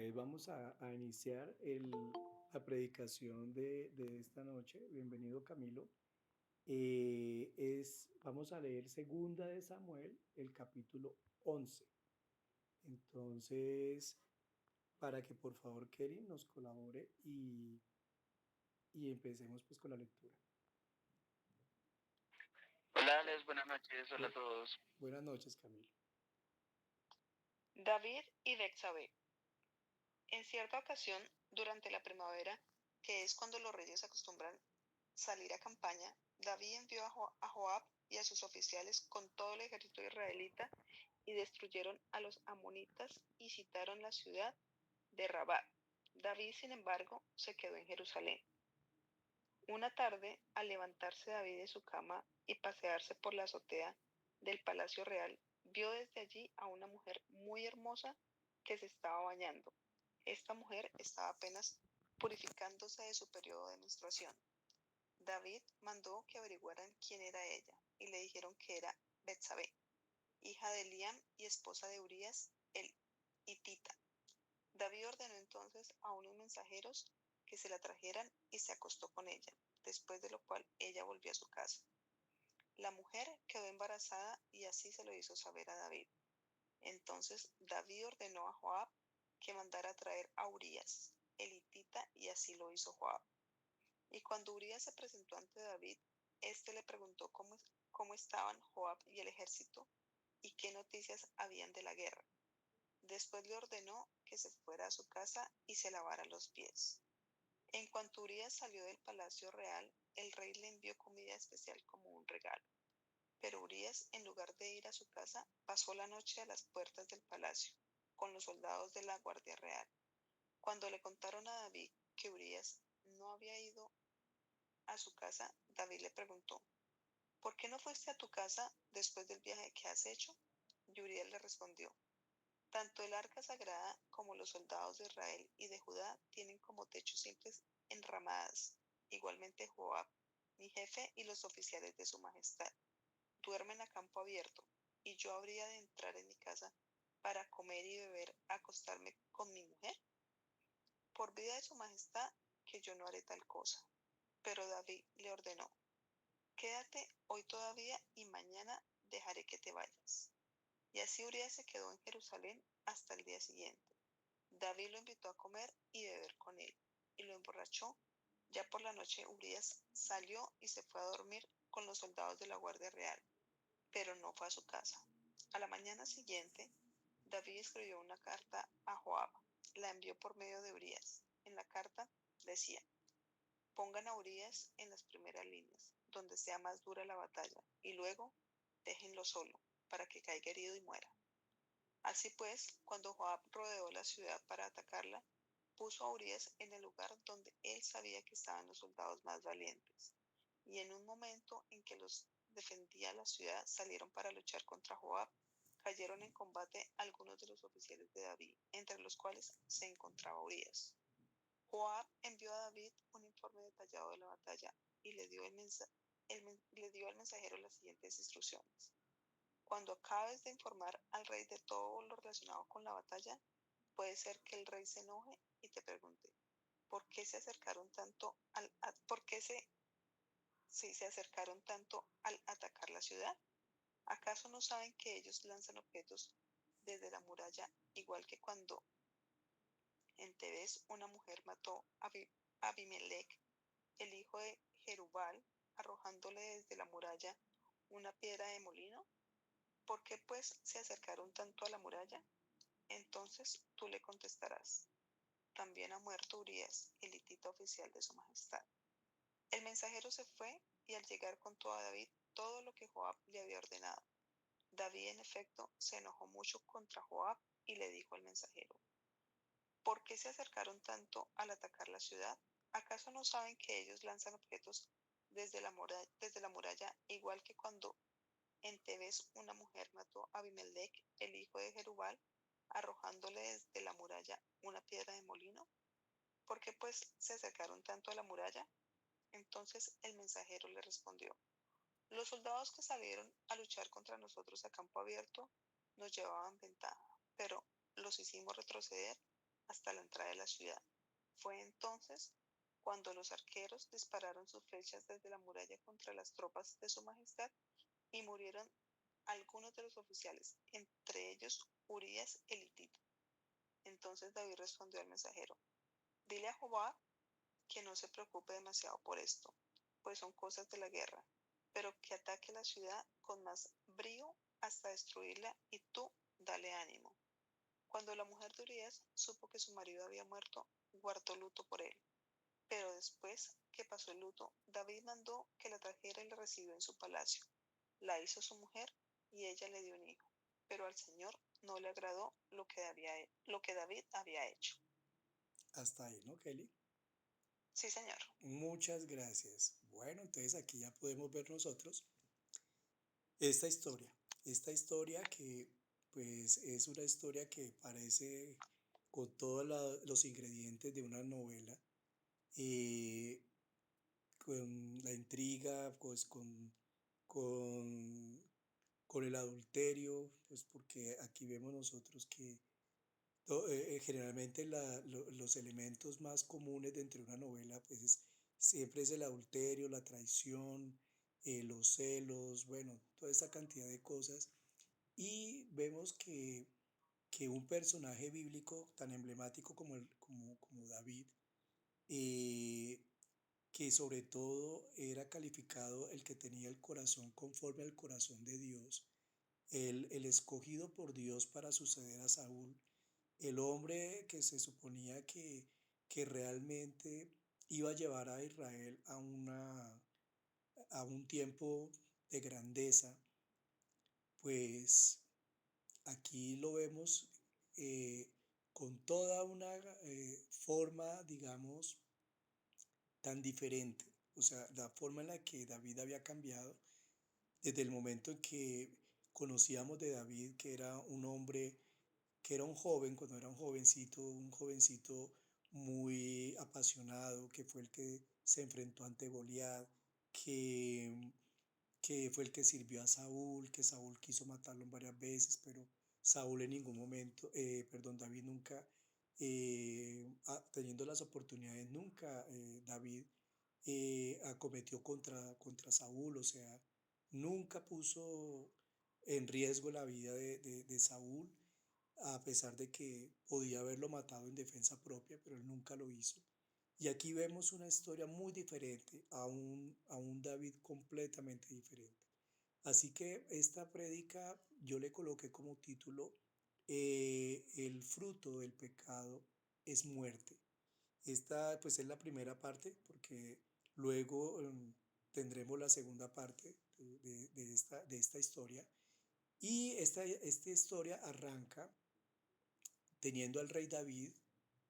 Entonces vamos a iniciar la predicación de esta noche. Bienvenido, Camilo. Vamos a leer Segunda de Samuel, el capítulo 11. Entonces, para que por favor Kelly nos colabore y empecemos pues con la lectura. Hola Alex, buenas noches, hola a Bu- todos. Buenas noches, Camilo. David y Betsabé. En cierta ocasión, durante la primavera, que es cuando los reyes acostumbran salir a campaña, David envió a Joab y a sus oficiales con todo el ejército israelita y destruyeron a los amonitas y citaron la ciudad de Rabat. David, sin embargo, se quedó en Jerusalén. Una tarde, al levantarse David de su cama y pasearse por la azotea del palacio real, vio desde allí a una mujer muy hermosa que se estaba bañando. Esta mujer estaba apenas purificándose de su periodo de menstruación. David mandó que averiguaran quién era ella y le dijeron que era Betsabé, hija de Eliam y esposa de Urías el hitita. David ordenó entonces a unos mensajeros que se la trajeran y se acostó con ella, después de lo cual ella volvió a su casa. La mujer quedó embarazada y así se lo hizo saber a David. Entonces David ordenó a Joab que mandara a traer a Urías el hitita y así lo hizo Joab. Y cuando Urías se presentó ante David, éste le preguntó cómo estaban Joab y el ejército y qué noticias habían de la guerra. Después le ordenó que se fuera a su casa y se lavara los pies. En cuanto Urías salió del palacio real, el rey le envió comida especial como un regalo. Pero Urías, en lugar de ir a su casa, pasó la noche a las puertas del palacio, con los soldados de la Guardia Real. Cuando le contaron a David que Urías no había ido a su casa, David le preguntó: ¿por qué no fuiste a tu casa después del viaje que has hecho? Y Urías le respondió: tanto el arca sagrada como los soldados de Israel y de Judá tienen como techo simples enramadas. Igualmente Joab, mi jefe, y los oficiales de su majestad duermen a campo abierto, y yo habría de entrar en mi casa para comer y beber, acostarme con mi mujer. Por vida de su majestad, que yo no haré tal cosa. Pero David le ordenó: quédate hoy todavía y mañana dejaré que te vayas. Y así Urías se quedó en Jerusalén hasta el día siguiente. David lo invitó a comer y beber con él, y lo emborrachó. Ya por la noche Urías salió y se fue a dormir con los soldados de la Guardia Real, pero no fue a su casa. A la mañana siguiente, David escribió una carta a Joab. La envió por medio de Urías. En la carta decía: pongan a Urías en las primeras líneas, donde sea más dura la batalla, y luego déjenlo solo, para que caiga herido y muera. Así pues, cuando Joab rodeó la ciudad para atacarla, puso a Urías en el lugar donde él sabía que estaban los soldados más valientes. Y en un momento en que los defendía la ciudad, salieron para luchar contra Joab. Cayeron en combate algunos de los oficiales de David, entre los cuales se encontraba Urías. Joab envió a David un informe detallado de la batalla y le dio al mensajero las siguientes instrucciones: cuando acabes de informar al rey de todo lo relacionado con la batalla, puede ser que el rey se enoje y te pregunte: ¿por qué se acercaron tanto se acercaron tanto al atacar la ciudad? ¿Acaso no saben que ellos lanzan objetos desde la muralla, igual que cuando en Tebes una mujer mató a Abimelech, el hijo de Jerubal, arrojándole desde la muralla una piedra de molino? ¿Por qué pues se acercaron tanto a la muralla? Entonces tú le contestarás: también ha muerto Urías, el hitita oficial de su majestad. El mensajero se fue y al llegar contó a David todo lo que Joab le había ordenado. David, en efecto, se enojó mucho contra Joab y le dijo al mensajero: ¿por qué se acercaron tanto al atacar la ciudad? ¿Acaso no saben que ellos lanzan objetos desde la muralla, igual que cuando en Tebes una mujer mató a Abimelech, el hijo de Jerubal, arrojándole desde la muralla una piedra de molino? ¿Por qué pues se acercaron tanto a la muralla? Entonces el mensajero le respondió: los soldados que salieron a luchar contra nosotros a campo abierto nos llevaban ventaja, pero los hicimos retroceder hasta la entrada de la ciudad. Fue entonces cuando los arqueros dispararon sus flechas desde la muralla contra las tropas de su majestad y murieron algunos de los oficiales, entre ellos Urías el hitita. Entonces David respondió al mensajero: dile a Joab que no se preocupe demasiado por esto, pues son cosas de la guerra, pero que ataque la ciudad con más brío hasta destruirla y tú dale ánimo. Cuando la mujer de Urías supo que su marido había muerto, guardó luto por él. Pero después que pasó el luto, David mandó que la trajera y la recibió en su palacio. La hizo su mujer y ella le dio un hijo. Pero al Señor no le agradó lo que David había hecho. Hasta ahí, ¿no, Kelly? Sí, Señor. Muchas gracias. Bueno, entonces aquí ya podemos ver nosotros esta historia que pues es una historia que parece con todos los ingredientes de una novela, eh, con la intriga, pues con, con el adulterio, pues porque aquí vemos nosotros que generalmente los elementos más comunes dentro de una novela, pues siempre es el adulterio, la traición, los celos, bueno, toda esa cantidad de cosas. Y vemos que un personaje bíblico tan emblemático como David, eh, que sobre todo era calificado el que tenía el corazón conforme al corazón de Dios, el escogido por Dios para suceder a Saúl, el hombre que se suponía que realmente iba a llevar a Israel a un tiempo de grandeza, pues aquí lo vemos eh, con toda una forma, digamos, tan diferente. O sea, la forma en la que David había cambiado desde el momento en que conocíamos de David, que era un hombre, que era un joven, cuando era un jovencito muy apasionado, que fue el que se enfrentó ante Goliat, que, que fue el que sirvió a Saúl, que Saúl quiso matarlo varias veces, pero Saúl en ningún momento, perdón, David nunca, teniendo las oportunidades, nunca David acometió contra Saúl, o sea, nunca puso en riesgo la vida de Saúl, a pesar de que podía haberlo matado en defensa propia, pero él nunca lo hizo. Y aquí vemos una historia muy diferente, a un David completamente diferente. Así que esta prédica yo le coloqué como título, el fruto del pecado es muerte. Esta pues es la primera parte porque luego tendremos la segunda parte de esta historia. Y esta historia arranca teniendo al rey David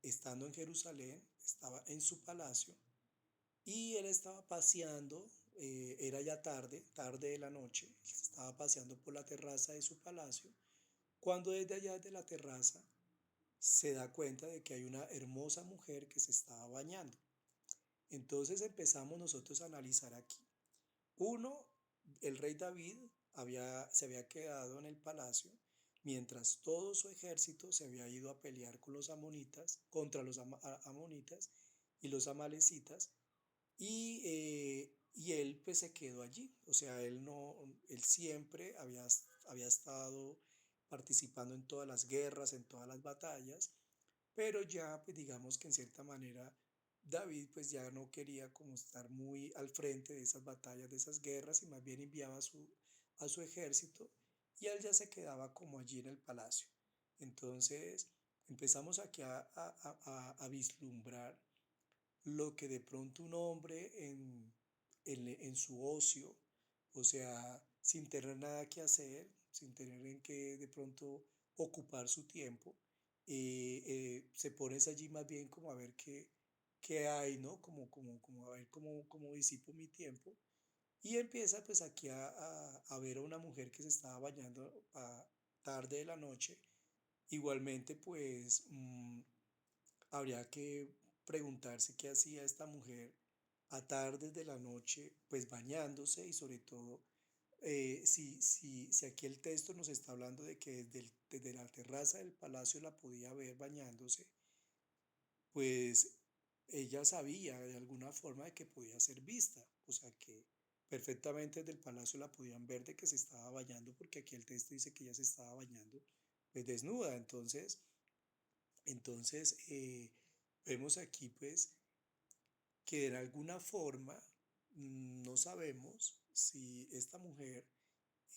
estando en Jerusalén, estaba en su palacio y él estaba paseando, era ya tarde, tarde de la noche, estaba paseando por la terraza de su palacio, cuando desde allá de la terraza se da cuenta de que hay una hermosa mujer que se estaba bañando. Entonces empezamos nosotros a analizar aquí. Uno, el rey David se había quedado en el palacio mientras todo su ejército se había ido a pelear con los amonitas, contra los amonitas y los amalecitas, y él pues se quedó allí. O sea, él no, él siempre había estado participando en todas las guerras, en todas las batallas, pero ya pues digamos que en cierta manera David pues ya no quería como estar muy al frente de esas batallas, de esas guerras, y más bien enviaba a su ejército y él ya se quedaba como allí en el palacio. Entonces empezamos aquí a vislumbrar lo que de pronto un hombre en su ocio, o sea, sin tener nada que hacer, sin tener en qué de pronto ocupar su tiempo, se pones allí más bien como a ver qué hay, ¿no? Como a ver cómo disipo mi tiempo. Y empieza pues aquí a ver a una mujer que se estaba bañando a tarde de la noche. Igualmente pues habría que preguntarse qué hacía esta mujer a tardes de la noche, pues bañándose, y sobre todo si aquí el texto nos está hablando de que desde la terraza del palacio la podía ver bañándose, pues ella sabía de alguna forma de que podía ser vista, o sea que perfectamente desde el palacio la podían ver de que se estaba bañando, porque aquí el texto dice que ella se estaba bañando pues desnuda. Entonces, vemos aquí pues que de alguna forma no sabemos si esta mujer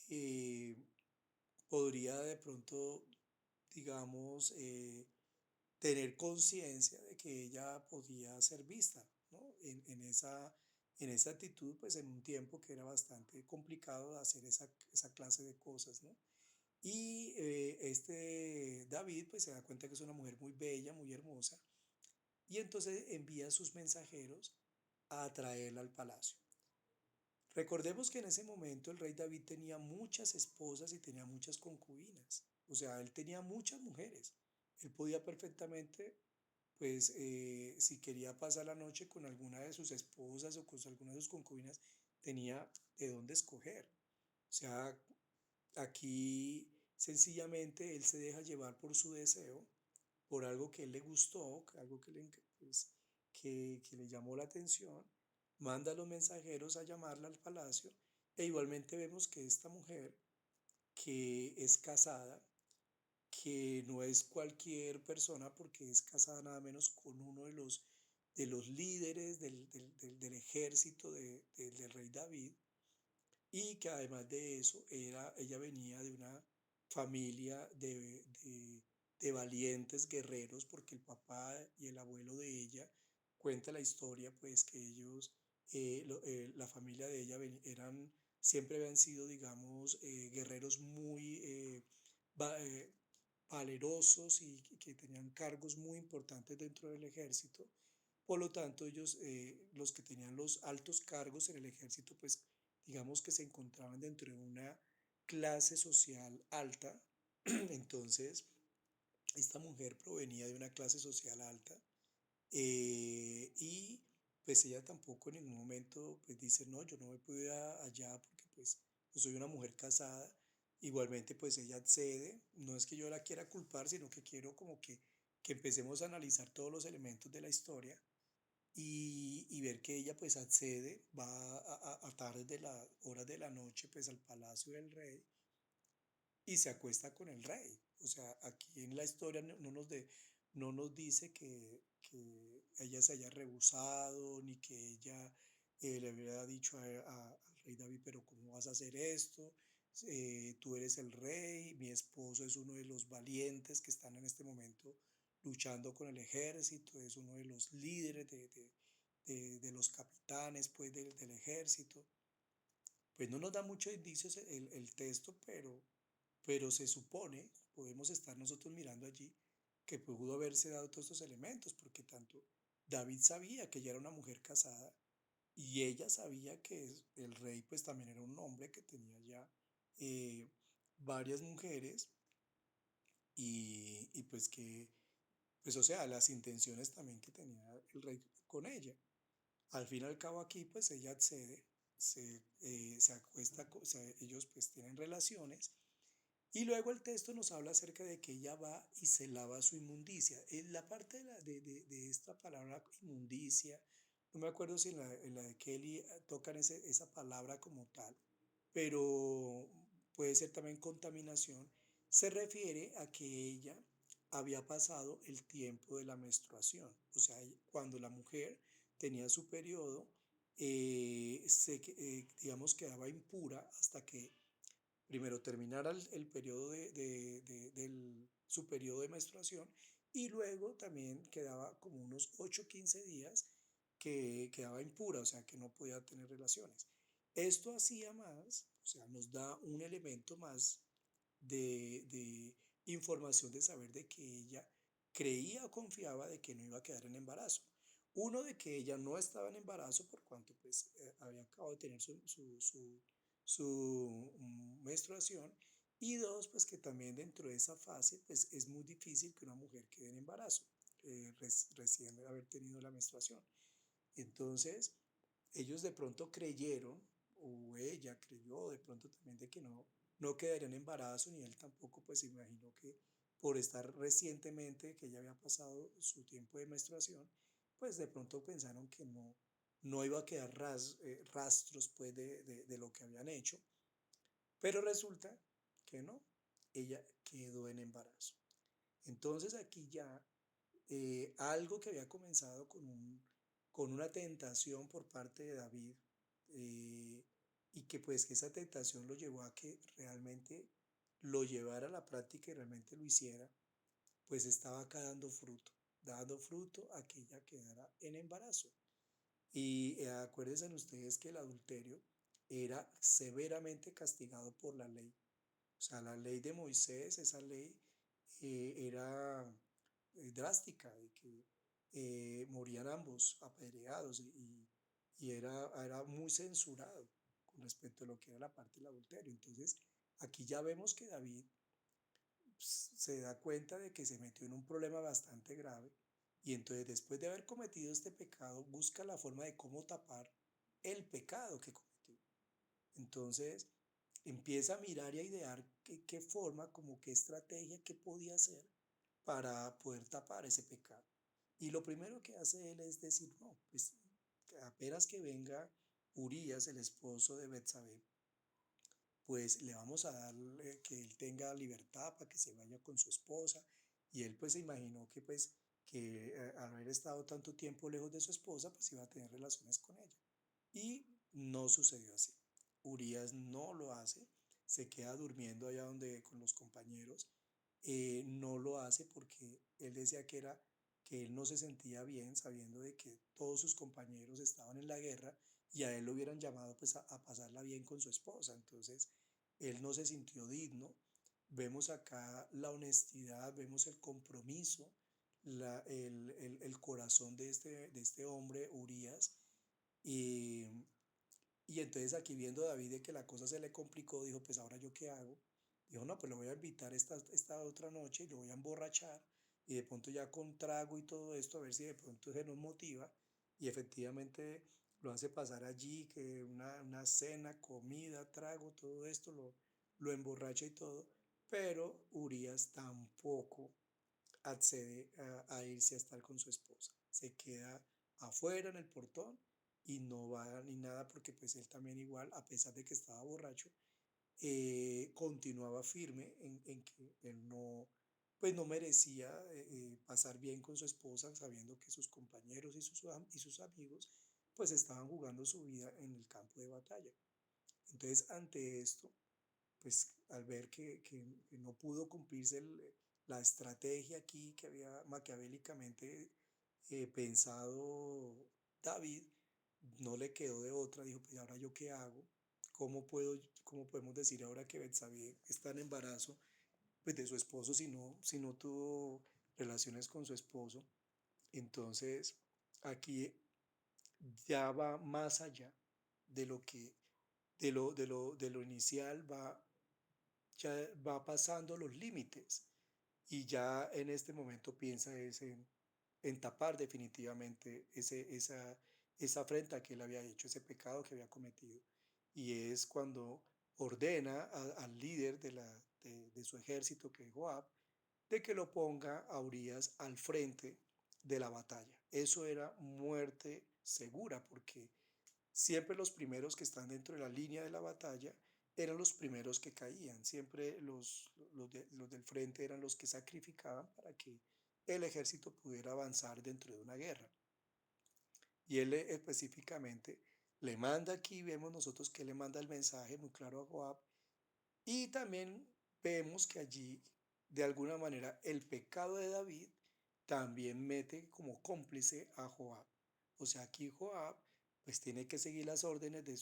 eh, podría de pronto, digamos, tener conciencia de que ella podía ser vista, ¿no? En esa actitud, pues en un tiempo que era bastante complicado hacer esa clase de cosas, ¿no? Y este David, pues se da cuenta que es una mujer muy bella, muy hermosa, y entonces envía a sus mensajeros a traerla al palacio. Recordemos que en ese momento el rey David tenía muchas esposas y tenía muchas concubinas, o sea, él tenía muchas mujeres. Él podía perfectamente, pues, si quería pasar la noche con alguna de sus esposas o con alguna de sus concubinas, tenía de dónde escoger. O sea, aquí sencillamente él se deja llevar por su deseo, por algo que él le gustó, algo pues, que le llamó la atención, manda a los mensajeros a llamarla al palacio, e igualmente vemos que esta mujer, que es casada, que no es cualquier persona porque es casada nada menos con uno de los líderes del ejército del rey David, y que además de eso ella venía de una familia de valientes guerreros, porque el papá y el abuelo de ella cuenta la historia, pues que ellos, la familia de ella siempre habían sido, digamos, guerreros muy va- eh, valerosos y que tenían cargos muy importantes dentro del ejército. Por lo tanto, ellos, los que tenían los altos cargos en el ejército, pues digamos que se encontraban dentro de una clase social alta. Entonces, esta mujer provenía de una clase social alta, y pues ella tampoco en ningún momento pues dice, no, yo no me puedo ir allá porque pues yo soy una mujer casada. Igualmente pues ella accede, no es que yo la quiera culpar, sino que quiero como que empecemos a analizar todos los elementos de la historia, y ver que ella pues accede, va a tardes de las horas de la noche pues al palacio del rey y se acuesta con el rey. O sea, aquí en la historia no nos dice que ella se haya rehusado, ni que ella le hubiera dicho al rey David, pero ¿cómo vas a hacer esto? Tú eres el rey, mi esposo es uno de los valientes que están en este momento luchando con el ejército, es uno de los líderes de los capitanes pues del ejército. Pues no nos da muchos indicios el texto, pero se supone, podemos estar nosotros mirando allí, que pudo haberse dado todos estos elementos, porque tanto David sabía que ella era una mujer casada, y ella sabía que el rey pues también era un hombre que tenía ya eh, varias mujeres, y pues que, pues o sea, las intenciones también que tenía el rey con ella. Al fin y al cabo aquí pues ella accede, se acuesta, ellos pues tienen relaciones, y luego el texto nos habla acerca de que ella va y se lava su inmundicia. En la parte de esta palabra inmundicia, no me acuerdo si en la de Kelly tocan esa palabra como tal, pero puede ser también contaminación. Se refiere a que ella había pasado el tiempo de la menstruación. O sea, cuando la mujer tenía su periodo, digamos, quedaba impura hasta que primero terminara el periodo su periodo de menstruación, y luego también quedaba como unos 8 o 15 días que quedaba impura, o sea que no podía tener relaciones. Esto hacía más, o sea, nos da un elemento más de información, de saber de que ella creía o confiaba de que no iba a quedar en embarazo. Uno, de que ella no estaba en embarazo por cuanto pues había acabado de tener su menstruación. Y dos, pues que también dentro de esa fase pues es muy difícil que una mujer quede en embarazo recién de haber tenido la menstruación. Entonces, ellos de pronto creyeron, o ella creyó de pronto también, de que no quedaría en embarazo, ni él tampoco, pues se imaginó que por estar recientemente, que ella había pasado su tiempo de menstruación, pues de pronto pensaron que no iba a quedar rastros pues de lo que habían hecho, pero resulta que no, ella quedó en embarazo. Entonces aquí ya algo que había comenzado con una tentación por parte de David, eh, y que pues que esa tentación lo llevó a que realmente lo llevara a la práctica y realmente lo hiciera, pues estaba acá dando fruto a que ella quedara en embarazo. Y acuérdense ustedes que el adulterio era severamente castigado por la ley. O sea, la ley de Moisés, esa ley era drástica, de que morían ambos apedreados y era muy censurado con respecto a lo que era la parte del adulterio. Entonces, aquí ya vemos que David se da cuenta de que se metió en un problema bastante grave y entonces después de haber cometido este pecado, busca la forma de cómo tapar el pecado que cometió. Entonces empieza a mirar y a idear qué forma, como qué estrategia, qué podía hacer para poder tapar ese pecado. Y lo primero que hace él es decir, no, pues apenas que venga Urías, el esposo de Betsabé, pues le vamos a dar que él tenga libertad para que se vaya con su esposa. Y él pues se imaginó que pues que al haber estado tanto tiempo lejos de su esposa, pues iba a tener relaciones con ella. Y no sucedió así. Urias no lo hace, se queda durmiendo allá donde con los compañeros. No lo hace porque él decía que él no se sentía bien sabiendo de que todos sus compañeros estaban en la guerra y a él lo hubieran llamado pues a pasarla bien con su esposa. Entonces, él no se sintió digno. Vemos acá la honestidad, vemos el compromiso, el corazón de este hombre, Urias. Y, y entonces aquí viendo a David de que la cosa se le complicó, dijo, pues ahora yo qué hago. Dijo, no, pues lo voy a invitar esta otra noche, lo voy a emborrachar y de pronto ya con trago y todo esto, a ver si de pronto se nos motiva. Y efectivamente lo hace pasar allí, que una cena, comida, trago, todo esto, lo emborracha y todo. Pero Urias tampoco accede a irse a estar con su esposa. Se queda afuera en el portón y no va ni nada porque pues él también igual, a pesar de que estaba borracho, continuaba firme en que él no, pues no merecía pasar bien con su esposa, sabiendo que sus compañeros y sus amigos pues estaban jugando su vida en el campo de batalla. Entonces, ante esto, pues al ver que no pudo cumplirse la estrategia aquí que había maquiavélicamente pensado David, no le quedó de otra, dijo, pues ahora yo qué hago, cómo podemos decir ahora que Betsabé está en embarazo pues de su esposo si no tuvo relaciones con su esposo. Entonces aquí ya va más allá de lo que de lo inicial, ya va pasando los límites y ya en este momento piensa es en tapar definitivamente esa afrenta que él había hecho, ese pecado que había cometido. Y es cuando ordena al líder de su ejército, que es Joab, de que lo ponga a Urias al frente de la batalla. Eso era muerte segura, porque siempre los primeros que están dentro de la línea de la batalla eran los primeros que caían. Siempre los del frente eran los que sacrificaban para que el ejército pudiera avanzar dentro de una guerra. Y él específicamente le manda aquí, vemos nosotros que le manda el mensaje muy claro a Joab. Y también vemos que allí, de alguna manera, el pecado de David también mete como cómplice a Joab. O sea, aquí Joab pues tiene que seguir las órdenes de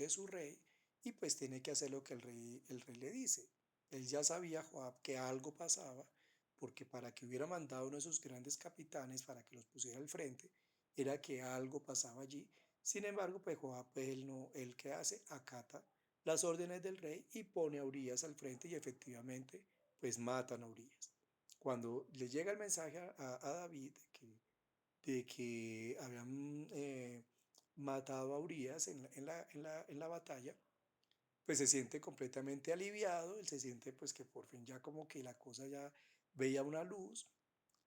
su rey y pues tiene que hacer lo que el rey le dice. Él ya sabía, Joab, que algo pasaba, porque para que hubiera mandado uno de sus grandes capitanes para que los pusiera al frente, era que algo pasaba allí. Sin embargo, pues Joab, pues, él no, él qué hace, acata las órdenes del rey y pone a Urias al frente y efectivamente pues matan a Urias. Cuando le llega el mensaje a David de que habían matado a Urias en la batalla, pues se siente completamente aliviado, él se siente pues que por fin ya como que la cosa ya veía una luz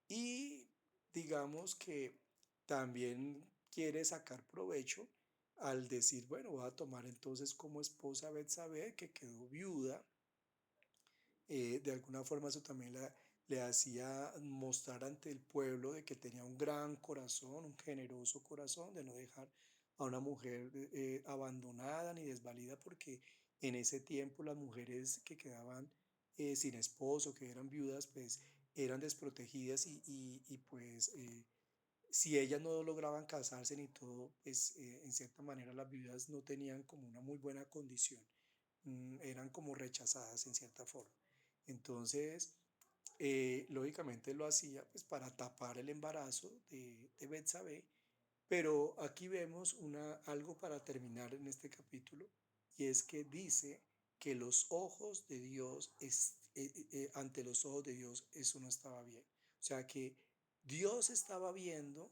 y digamos que también quiere sacar provecho al decir, bueno, voy a tomar entonces como esposa a Betsabé, que quedó viuda. De alguna forma eso también le hacía mostrar ante el pueblo de que tenía un gran corazón, un generoso corazón, de no dejar a una mujer abandonada ni desvalida, porque en ese tiempo las mujeres que quedaban sin esposo, que eran viudas, pues eran desprotegidas pues si ellas no lograban casarse ni todo, pues en cierta manera las viudas no tenían como una muy buena condición, eran como rechazadas en cierta forma. Entonces, lógicamente lo hacía pues para tapar el embarazo de Betsabé, pero aquí vemos algo para terminar en este capítulo, y es que dice que los ojos de Dios, ante los ojos de Dios, eso no estaba bien. O sea que Dios estaba viendo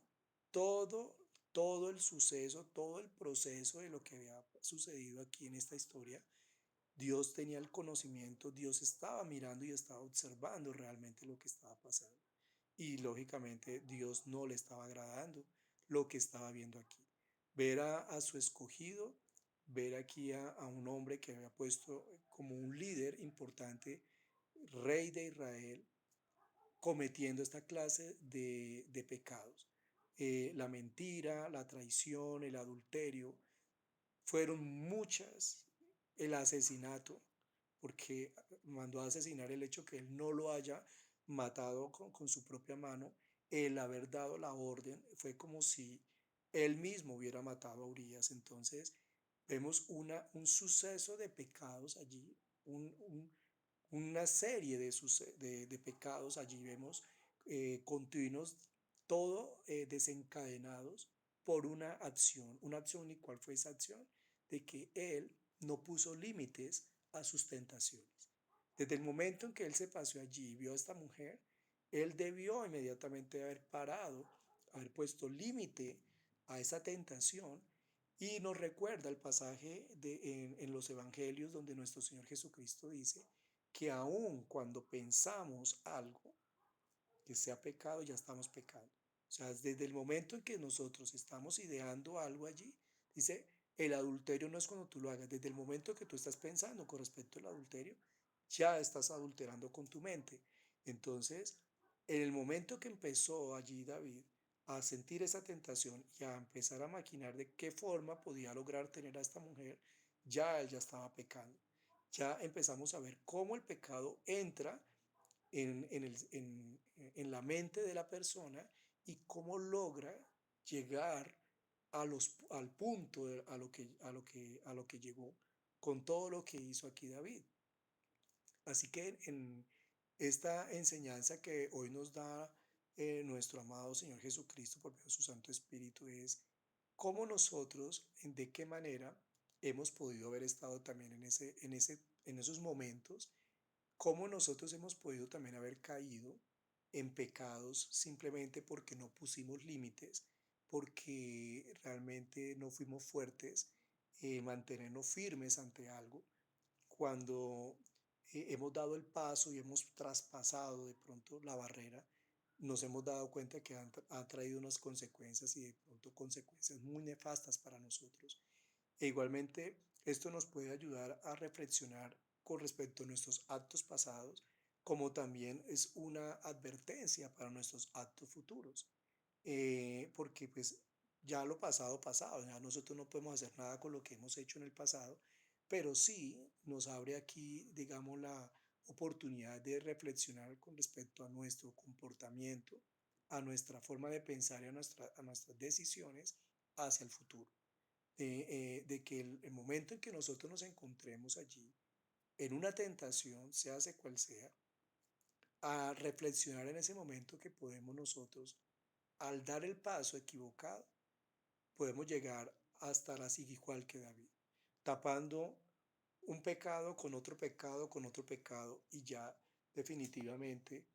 todo el suceso, todo el proceso de lo que había sucedido aquí en esta historia. Dios tenía el conocimiento, Dios estaba mirando y estaba observando realmente lo que estaba pasando. Y lógicamente Dios no le estaba agradando lo que estaba viendo aquí. Ver a su escogido, ver aquí a un hombre que había puesto como un líder importante, rey de Israel, cometiendo esta clase de pecados. La mentira, la traición, el adulterio, fueron muchas, el asesinato, porque mandó a asesinar el hecho que él no lo haya matado con su propia mano, el haber dado la orden, fue como si él mismo hubiera matado a Urias. Entonces vemos un suceso de pecados allí, una serie de pecados allí vemos continuos, todo desencadenados por una acción. ¿Y cuál fue esa acción? De que él no puso límites a sus tentaciones. Desde el momento en que él se pasó allí y vio a esta mujer, él debió inmediatamente haber parado, haber puesto límite a esa tentación. Y nos recuerda el pasaje en los evangelios donde nuestro Señor Jesucristo dice que aun cuando pensamos algo que sea pecado, ya estamos pecando. O sea, desde el momento en que nosotros estamos ideando algo allí, dice, el adulterio no es cuando tú lo hagas, desde el momento que tú estás pensando con respecto al adulterio, ya estás adulterando con tu mente. Entonces, en el momento que empezó allí David a sentir esa tentación y a empezar a maquinar de qué forma podía lograr tener a esta mujer, ya él ya estaba pecando. Ya empezamos a ver cómo el pecado entra en la mente de la persona y cómo logra llegar al punto a lo que llegó con todo lo que hizo aquí David. Así que en esta enseñanza que hoy nos da nuestro amado Señor Jesucristo por medio de su Santo Espíritu es cómo nosotros, de qué manera hemos podido haber estado también en esos momentos, cómo nosotros hemos podido también haber caído en pecados simplemente porque no pusimos límites, porque realmente no fuimos fuertes, mantenernos firmes ante algo. Cuando hemos dado el paso y hemos traspasado de pronto la barrera, nos hemos dado cuenta que ha traído unas consecuencias y de pronto consecuencias muy nefastas para nosotros. E igualmente, esto nos puede ayudar a reflexionar con respecto a nuestros actos pasados, como también es una advertencia para nuestros actos futuros, porque pues ya lo pasado, pasado, ya nosotros no podemos hacer nada con lo que hemos hecho en el pasado, pero sí nos abre aquí, digamos, la oportunidad de reflexionar con respecto a nuestro comportamiento, a nuestra forma de pensar y a nuestras decisiones hacia el futuro de que el momento en que nosotros nos encontremos allí, en una tentación, sea cual sea, a reflexionar en ese momento que podemos nosotros, al dar el paso equivocado, podemos llegar a estar así igual que David, tapando un pecado con otro pecado, con otro pecado, y ya definitivamente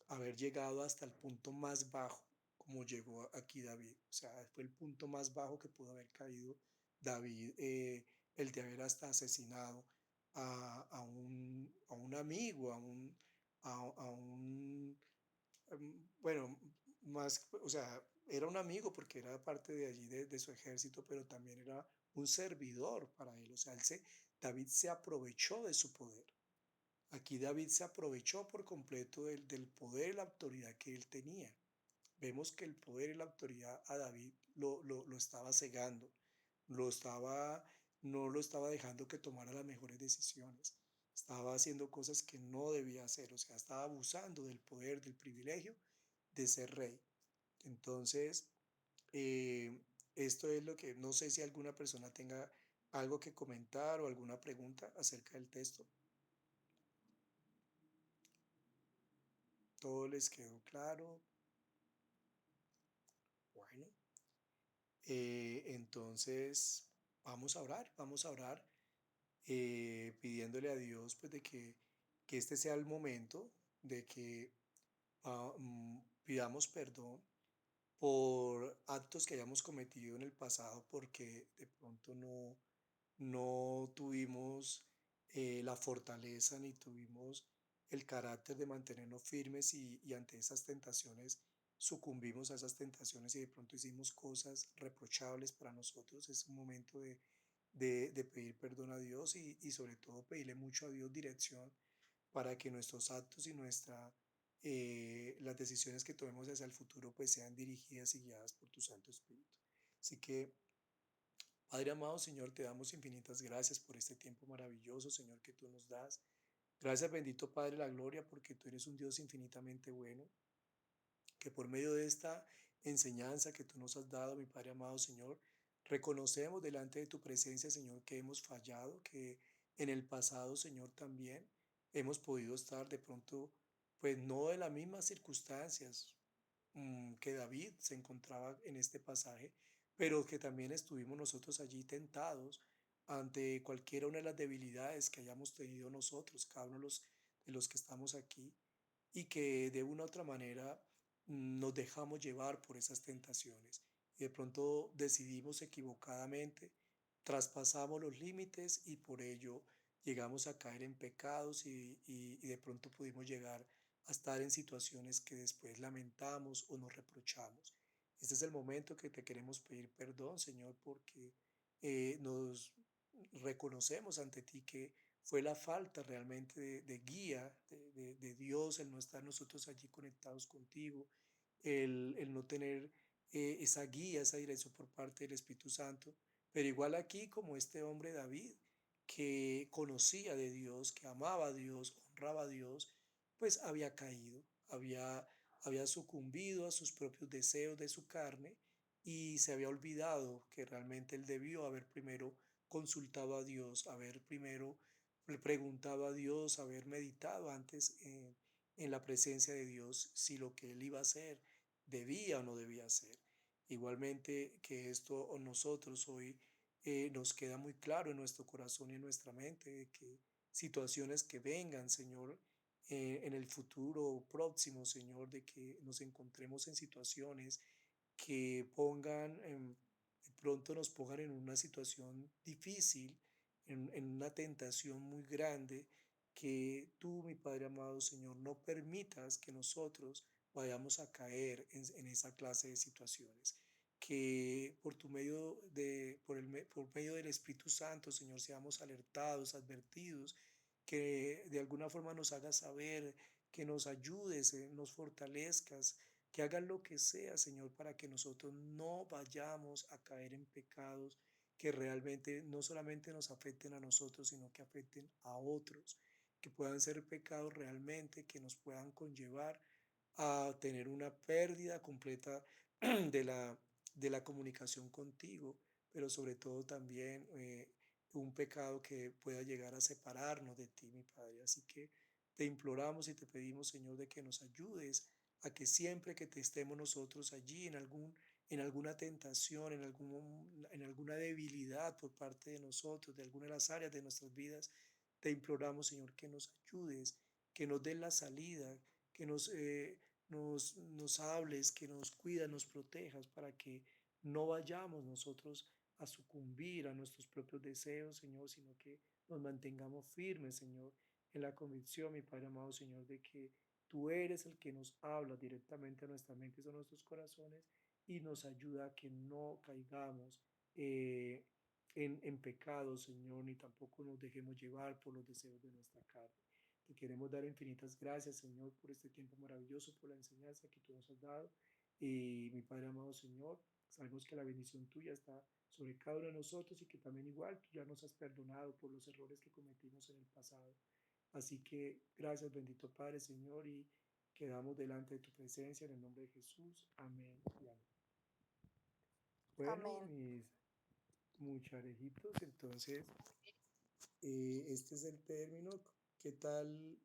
haber llegado hasta el punto más bajo, como llegó aquí David. O sea, fue el punto más bajo que pudo haber caído David, el de haber hasta asesinado a un amigo, a un, bueno, más, o sea, era un amigo porque era parte de allí de su ejército, pero también era un servidor para él. O sea, David se aprovechó de su poder. Aquí David se aprovechó por completo del poder y la autoridad que él tenía. Vemos que el poder y la autoridad a David lo estaba cegando, lo estaba, no lo estaba dejando que tomara las mejores decisiones. Estaba haciendo cosas que no debía hacer, o sea, estaba abusando del poder, del privilegio de ser rey. Entonces, esto es lo que no sé si alguna persona tenga algo que comentar o alguna pregunta acerca del texto. ¿Todo les quedó claro? Bueno, entonces vamos a orar pidiéndole a Dios pues de que este sea el momento de que pidamos perdón por actos que hayamos cometido en el pasado porque de pronto no tuvimos la fortaleza ni tuvimos el carácter de mantenernos firmes y ante esas tentaciones sucumbimos a esas tentaciones y de pronto hicimos cosas reprochables para nosotros. Es un momento de pedir perdón a Dios y sobre todo pedirle mucho a Dios dirección para que nuestros actos y las decisiones que tomemos hacia el futuro pues sean dirigidas y guiadas por tu Santo Espíritu. Así que, Padre amado, Señor, te damos infinitas gracias por este tiempo maravilloso, Señor, que tú nos das. Gracias, bendito Padre, la gloria, porque tú eres un Dios infinitamente bueno, que por medio de esta enseñanza que tú nos has dado, mi Padre amado Señor, reconocemos delante de tu presencia, Señor, que hemos fallado, que en el pasado, Señor, también hemos podido estar de pronto, pues no en las mismas circunstancias que David se encontraba en este pasaje, pero que también estuvimos nosotros allí tentados ante cualquiera una de las debilidades que hayamos tenido nosotros, cada uno de los que estamos aquí y que de una u otra manera nos dejamos llevar por esas tentaciones y de pronto decidimos equivocadamente, traspasamos los límites y por ello llegamos a caer en pecados y de pronto pudimos llegar a estar en situaciones que después lamentamos o nos reprochamos. Este es el momento que te queremos pedir perdón, Señor, porque nos reconocemos ante ti que fue la falta realmente de guía de Dios, el no estar nosotros allí conectados contigo, el no tener esa guía, esa dirección por parte del Espíritu Santo. Pero igual aquí como este hombre David, que conocía de Dios, que amaba a Dios, honraba a Dios, pues había caído, había sucumbido a sus propios deseos de su carne y se había olvidado que realmente él debió haber primero consultado a Dios, haber primero le preguntado a Dios, haber meditado antes en la presencia de Dios si lo que él iba a hacer debía o no debía hacer. Igualmente que esto a nosotros hoy nos queda muy claro en nuestro corazón y en nuestra mente de que situaciones que vengan, Señor, en el futuro próximo, Señor, de que nos encontremos en situaciones que de pronto nos pongan en una situación difícil, en una tentación muy grande, que tú, mi Padre amado Señor, no permitas que nosotros vayamos a caer en esa clase de situaciones. Que por tu medio por medio del Espíritu Santo, Señor, seamos alertados, advertidos, que de alguna forma nos hagas saber, que nos ayudes, nos fortalezcas, que hagan lo que sea, Señor, para que nosotros no vayamos a caer en pecados que realmente no solamente nos afecten a nosotros, sino que afecten a otros, que puedan ser pecados realmente que nos puedan conllevar a tener una pérdida completa de de la comunicación contigo, pero sobre todo también un pecado que pueda llegar a separarnos de ti, mi Padre. Así que te imploramos y te pedimos, Señor, de que nos ayudes a que siempre que te estemos nosotros allí en alguna tentación, en alguna debilidad por parte de nosotros, de alguna de las áreas de nuestras vidas, te imploramos, Señor, que nos ayudes, que nos des la salida, que nos hables, que nos cuidas, nos protejas para que no vayamos nosotros a sucumbir a nuestros propios deseos, Señor, sino que nos mantengamos firmes, Señor, en la convicción, mi Padre amado Señor, de que tú eres el que nos habla directamente a nuestra mente y a nuestros corazones y nos ayuda a que no caigamos en pecado, Señor, ni tampoco nos dejemos llevar por los deseos de nuestra carne. Te queremos dar infinitas gracias, Señor, por este tiempo maravilloso, por la enseñanza que tú nos has dado. Y mi Padre amado Señor, sabemos que la bendición tuya está sobre cada uno de nosotros y que también igual tú ya nos has perdonado por los errores que cometimos en el pasado. Así que gracias, bendito Padre, Señor, y quedamos delante de tu presencia en el nombre de Jesús. Amén y amén. Bueno, Amén. mis mucharejitos, entonces este es el término. ¿Qué tal